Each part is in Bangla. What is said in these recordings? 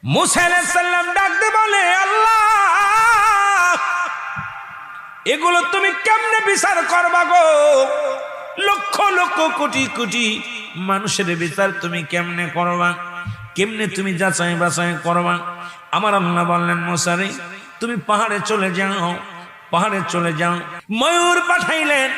মুসা আলাইহিস সালাম ডাকতে বলে, আল্লাহ এগুলো তুমি কেমনে বিচার করবা গো? লক্ষ লক্ষ কোটি কোটি মানুষের বিচার তুমি কেমনে করবা? কেমনে তুমি যাচাই বাছাই করবা? আমার আল্লাহ বললেন, মুসা রে তুমি পাহাড়ে চলে যাও, পাহাড়ে চলে যাও। ময়ূর পাঠাইলেন।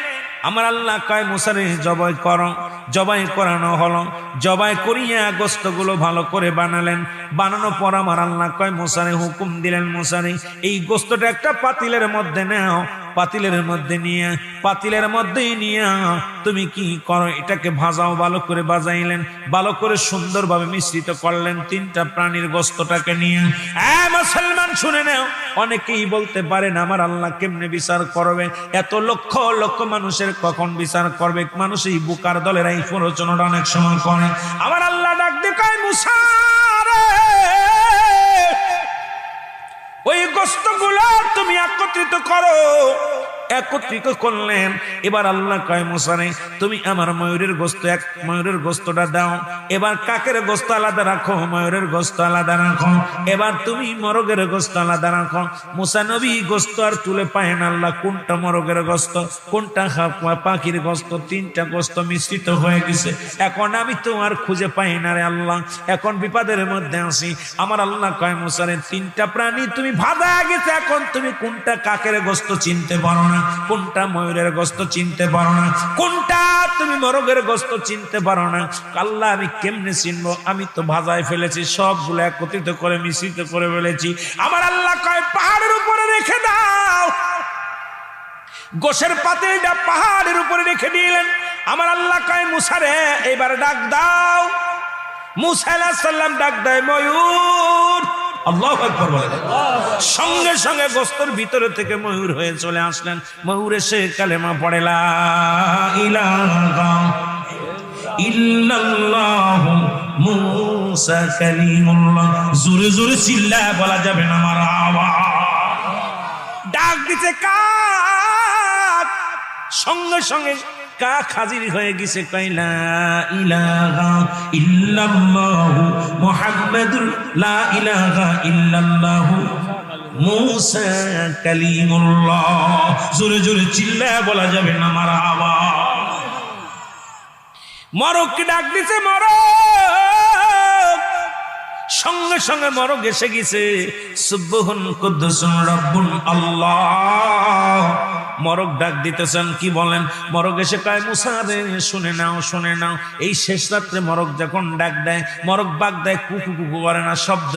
আমার আল্লাহ কয়, মুসা রে জবাই করো। জবাই করানো হলো। জবাই করিয়া গোস্তগুলো ভালো করে বানালেন। বানানোর পর আমার আল্লাহ কয়, মুসা রে হুকুম দিলেন, মুসা রে এই গোস্তটা একটা পাতিলের মধ্যে নাও। পাতিলের মধ্যে নিয়ে, পাতিলের মধ্যেই নিয়ে তুমি কি করো, এটাকে ভাজাও। ভালো করে বাজাইলেন, ভালো করে সুন্দরভাবে মিশ্রিত করলেন তিনটা প্রাণীর গোস্তটাকে নিয়ে। মুসলমান শুনে নাও, অনেকেই বলতে পারেন আমার আল্লাহ কেমনে বিচার করবে? এত লক্ষ লক্ষ মানুষের কখন বিচার করবে? মানুষ এই বুকার দলের এই প্ররোচনাটা অনেক সময় করে। আমার আল্লাহ ডাক দিয়ে কয়, মুসা রে ওই গোস্তগুলো তুমি একত্রিত করো। একত্রিত করলেন। এবার আল্লাহ কয়, মুসা রে তুমি আমার ময়ূরের গোস্ত, এক ময়ূরের গোস্তটা দাও। এবার কাকের গোস্ত আলাদা রাখো, ময়ূরের গোস্ত আলাদা রাখো। এবার তুমি মরগের গোস্ত আলাদা রাখো। মুসা নবী গোস্ত আর তুলে পায় না। আল্লাহ কোনটা মরগের গোস্ত, কোনটা পাখির গোস্ত, তিনটা গোস্ত মিশ্রিত হয়ে গেছে। এখন আমি তো আর খুঁজে পাই না রে আল্লাহ, এখন বিপদের মধ্যে আছি। আমার আল্লাহ কয়, মুসা রে তিনটা প্রাণী তুমি ভাজা গেছে, এখন তুমি কোনটা কাকের গোস্ত চিনতে পারো না, কোনটা ময়ূরের গোস্ত চিনতে পারো না, কোনটা তুমি মরগের গোস্ত চিনতে পারো না। আল্লাহ আমি কেমনে চিনবো? আমি তো ভাজায় ফেলেছি, সবগুলো একত্রিত করে মিশ্রিত করে ফেলেছি। আমার আল্লাহ কয়, পাহাড়ের উপরে রেখে দাও। গোশের পাতিলটা পাহাড়ের উপরে রেখে দিলেন। আমার আল্লাহ কয়, মুসা রে এবার ডাক দাও। মুসা আলাইহিস সালাম ডাক দেয়, ময়ূর। আল্লাহু আকবার বলে। সঙ্গে সঙ্গে গোস্তের ভিতরে থেকে ময়ূর হয়ে চলে আসলেন। ময়ূর এসে কালেমা পড়ে, লা ইলাহা ইল্লাল্লাহু মুসা কালিমুল্লাহ। জোরে জোরে চিল্লায় বলা যাবে না মারহাবা। ডাক দিতে কাক, সঙ্গে সঙ্গে কাক হাজির হয়ে গেছে। কইলা ইলাহা ইল্লাল্লাহু মুহাম্মাদুর লা ইলাহা ইল্লাল্লাহু মুসা কালিমুল্লাহ। জোরে জোরে চিল্লায় বলা যাবে না মারহাবা। মরককে ডাক দিছে, মরক। সঙ্গে সঙ্গে মরক এসে গেছে। সুবহান কুদ্দুসুন রাব্বুল আল্লাহ। মরক ডাক দিতেছেন, কি বলেন? মরক এসে কয়, মুসা রে শুনে নাও, শুনে নাও। এই শেষ রাত্রে মরক যখন ডাক দেয়, মরক বাগ দেয়, কুকু কুকু করে না, শব্দ